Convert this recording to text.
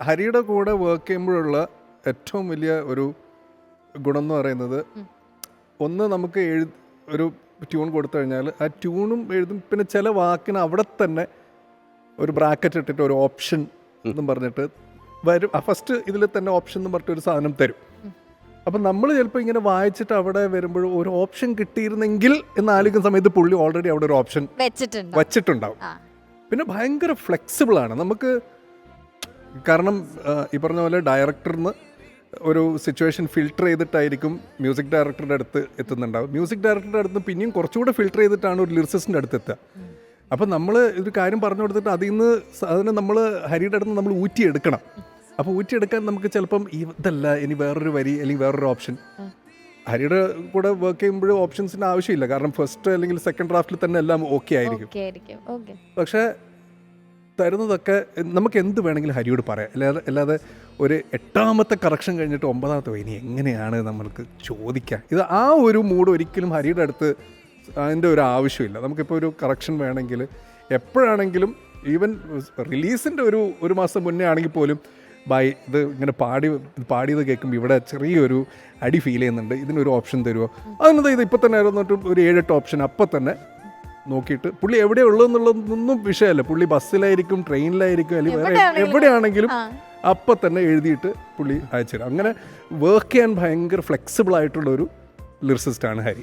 ഹരിയുടെ കൂടെ വർക്ക് ചെയ്യുമ്പോഴുള്ള ഏറ്റവും വലിയ ഒരു ഗുണം എന്ന് പറയുന്നത്, ഒന്ന് നമുക്ക് ഒരു ട്യൂൺ കൊടുത്തു കഴിഞ്ഞാൽ ആ ട്യൂണും എഴുതും, പിന്നെ ചില വാക്കിന് അവിടെ തന്നെ ഒരു ബ്രാക്കറ്റ് ഇട്ടിട്ട് ഒരു ഓപ്ഷൻ എന്നും പറഞ്ഞിട്ട് വരും. ഫസ്റ്റ് ഇതിൽ തന്നെ ഓപ്ഷൻ എന്ന് പറഞ്ഞിട്ട് ഒരു സാധനം തരും. അപ്പം നമ്മൾ ചിലപ്പോൾ ഇങ്ങനെ വായിച്ചിട്ട് അവിടെ വരുമ്പോൾ ഒരു ഓപ്ഷൻ കിട്ടിയിരുന്നെങ്കിൽ എന്ന് ആലോചിക്കുന്ന സമയത്ത് പുള്ളി ഓൾറെഡി അവിടെ ഒരു ഓപ്ഷൻ വച്ചിട്ടുണ്ടാവും. പിന്നെ ഭയങ്കര ഫ്ലെക്സിബിൾ ആണ് നമുക്ക്. കാരണം ഈ പറഞ്ഞ പോലെ ഡയറക്ടറിന് ഒരു സിറ്റുവേഷൻ ഫിൽട്ടർ ചെയ്തിട്ടായിരിക്കും മ്യൂസിക് ഡയറക്ടറുടെ അടുത്ത് എത്തുന്നുണ്ടാവും. മ്യൂസിക് ഡയറക്ടറുടെ അടുത്ത് പിന്നെയും കുറച്ചുകൂടെ ഫിൽട്ടർ ചെയ്തിട്ടാണ് ഒരു ലിറിസിസ്റ്റിൻ്റെ അടുത്ത് എത്തുക. അപ്പം നമ്മൾ ഒരു കാര്യം പറഞ്ഞു കൊടുത്തിട്ട് അതിൽ നിന്ന് അതിനെ നമ്മൾ ഹരിയുടെ അടുത്ത് നമ്മൾ ഊറ്റിയെടുക്കണം. അപ്പോൾ ഊറ്റിയെടുക്കാൻ നമുക്ക് ചിലപ്പം ഇതല്ല, ഇനി വേറൊരു വരി അല്ലെങ്കിൽ വേറൊരു ഓപ്ഷൻ. ഹരിയുടെ കൂടെ വർക്ക് ചെയ്യുമ്പോഴും ഓപ്ഷൻസിൻ്റെ ആവശ്യമില്ല, കാരണം ഫസ്റ്റ് അല്ലെങ്കിൽ സെക്കൻഡ് ഡ്രാഫ്റ്റിൽ തന്നെ എല്ലാം ഓക്കെ ആയിരിക്കും. പക്ഷേ തരുന്നതൊക്കെ നമുക്ക് എന്ത് വേണമെങ്കിലും ഹരിയോട് പറയാം. അല്ലാതെ ഒരു 8ാമത്തെ കറക്ഷൻ കഴിഞ്ഞിട്ട് 9ാമത്തെ ഇനി എങ്ങനെയാണ് നമ്മൾക്ക് ചോദിക്കാം. ഇത് ആ ഒരു മൂഡ് ഒരിക്കലും ഹരിയുടെ അടുത്ത് അതിൻ്റെ ഒരു ആവശ്യമില്ല. നമുക്കിപ്പോൾ ഒരു കറക്ഷൻ വേണമെങ്കിൽ എപ്പോഴാണെങ്കിലും, ഈവൻ റിലീസിൻ്റെ ഒരു മാസം മുന്നേ ആണെങ്കിൽ പോലും, ഇത് ഇങ്ങനെ പാടിയത് കേൾക്കുമ്പോൾ ഇവിടെ ചെറിയൊരു അടി ഫീൽ ചെയ്യുന്നുണ്ട്, ഇതിനൊരു ഓപ്ഷൻ തരുമോ, അതിനെന്താ ഇത് ഇപ്പം തന്നെ ആയിരുന്നിട്ട് ഒരു 7-8 ഓപ്ഷൻ അപ്പം തന്നെ നോക്കിയിട്ട്, പുള്ളി എവിടെയുള്ളൂ എന്നുള്ളതൊന്നും വിഷയമല്ല, പുള്ളി ബസ്സിലായിരിക്കും, ട്രെയിനിലായിരിക്കും, അല്ലെങ്കിൽ എവിടെയാണെങ്കിലും അപ്പം തന്നെ എഴുതിയിട്ട് പുള്ളി അയച്ചു തരും. അങ്ങനെ വർക്ക് ചെയ്യാൻ ഭയങ്കര ഫ്ലെക്സിബിൾ ആയിട്ടുള്ളൊരു ലിറിസിസ്റ്റാണ് ഹരി.